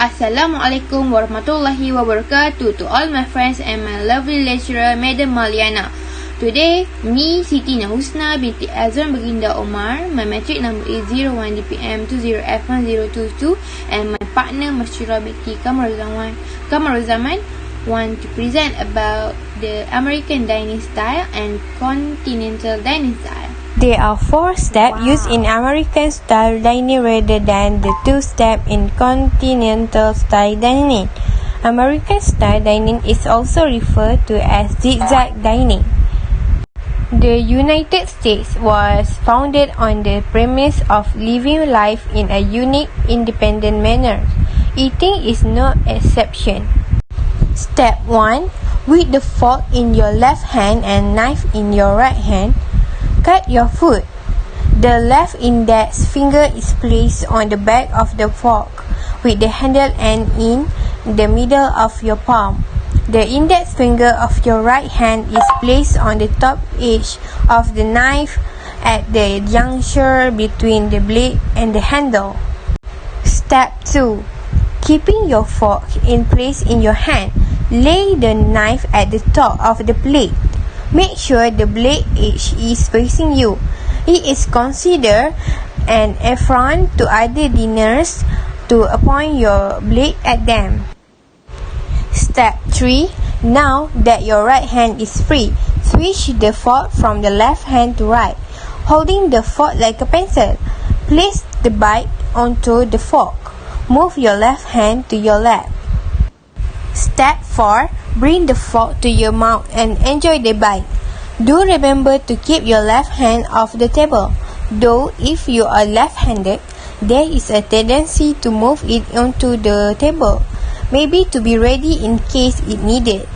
Assalamualaikum warahmatullahi wabarakatuh to all my friends and my lovely lecturer, Madam Maliana. Today, me, Siti Nahusna binti Azwan Baginda Omar, my matric number is 01 DPM20F1022 and my partner, Masyura binti Kamaruzaman, want to present about the American dining style and continental dining style. There are 4 steps used in American style dining rather than the 2 steps in continental style dining. American style dining is also referred to as zigzag dining. The United States was founded on the premise of living life in a unique, independent manner. Eating is no exception. Step 1. With the fork in your left hand and knife in your right hand, cut your food. The left index finger is placed on the back of the fork with the handle end in the middle of your palm. The index finger of your right hand is placed on the top edge of the knife at the juncture between the blade and the handle. Step 2. Keeping your fork in place in your hand, lay the knife at the top of the plate. Make sure the blade edge is facing you. It is considered an affront to other diners to point your blade at them. Step 3. Now that your right hand is free, switch the fork from the left hand to right, holding the fork like a pencil. Place the bite onto the fork. Move your left hand to your left. Step 4. Bring the fork to your mouth and enjoy the bite. Do remember to keep your left hand off the table. Though if you are left-handed, there is a tendency to move it onto the table, maybe to be ready in case it needed.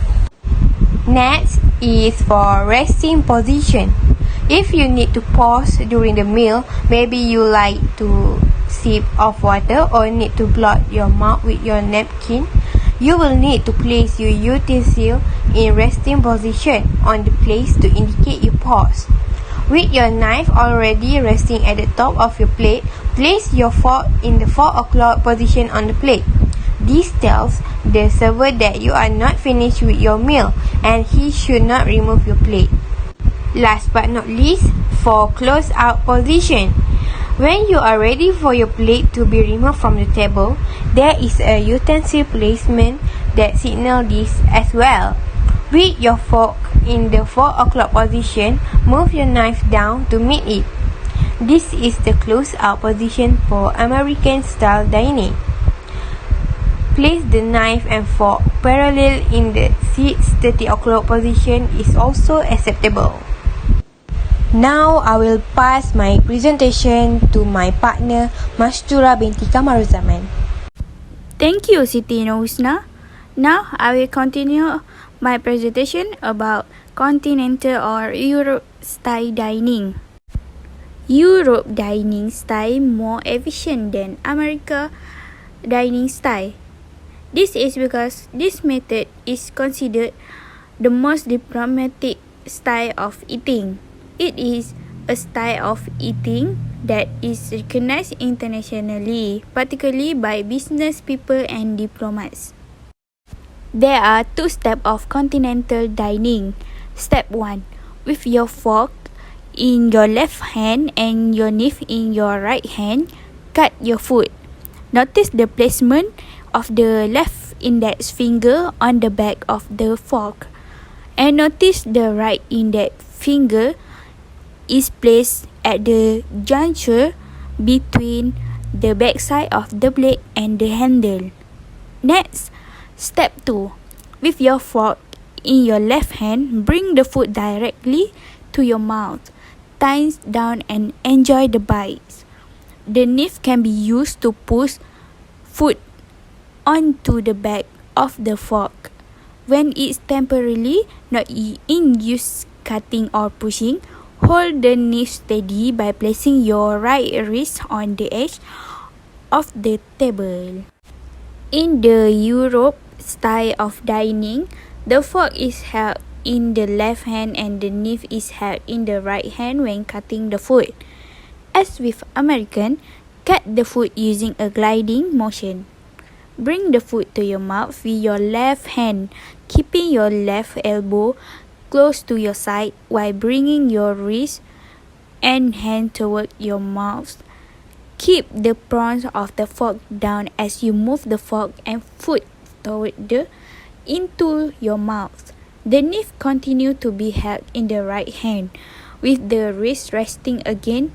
Next is for resting position. If you need to pause during the meal, maybe you like to sip of water or need to blot your mouth with your napkin, you will need to place your utensil in resting position on the place to indicate you pause. With your knife already resting at the top of your plate, place your fork in the 4 o'clock position on the plate. This tells the server that you are not finished with your meal and he should not remove your plate. Last but not least, for close out position. When you are ready for your plate to be removed from the table, there is a utensil placement that signals this as well. With your fork in the 4 o'clock position, move your knife down to meet it. This is the close out position for American style dining. Place the knife and fork parallel in the 6:30 o'clock position is also acceptable. Now I will pass my presentation to my partner, Masyura binti Kamaruzaman. Thank you, Siti Nahusna. Now I will continue my presentation about continental or Europe style dining. Europe dining style more efficient than America dining style. This is because this method is considered the most diplomatic style of eating. It is a style of eating that is recognized internationally, particularly by business people and diplomats. There are 2 steps of continental dining. Step 1. With your fork in your left hand and your knife in your right hand, cut your food. Notice the placement of the left index finger on the back of the fork, and notice the right index finger is placed at the juncture between the backside of the blade and the handle. Next, step 2. With your fork in your left hand, bring the food directly to your mouth. Thumbs down and enjoy the bites. The knife can be used to push food onto the back of the fork. When it's temporarily not in use cutting or pushing, hold the knife steady by placing your right wrist on the edge of the table. In the Europe style of dining, the fork is held in the left hand and the knife is held in the right hand when cutting the food. As with American, cut the food using a gliding motion. Bring the food to your mouth with your left hand, keeping your left elbow close to your side while bringing your wrist and hand toward your mouth. Keep the point of the fork down as you move the fork and food into your mouth. The knife continue to be held in the right hand, with the wrist resting again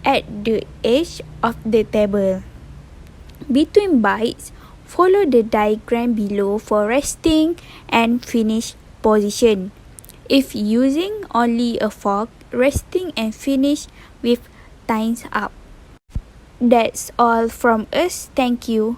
at the edge of the table. Between bites, follow the diagram below for resting and finish position. If using only a fork, resting and finish with thumbs up. That's all from us. Thank you.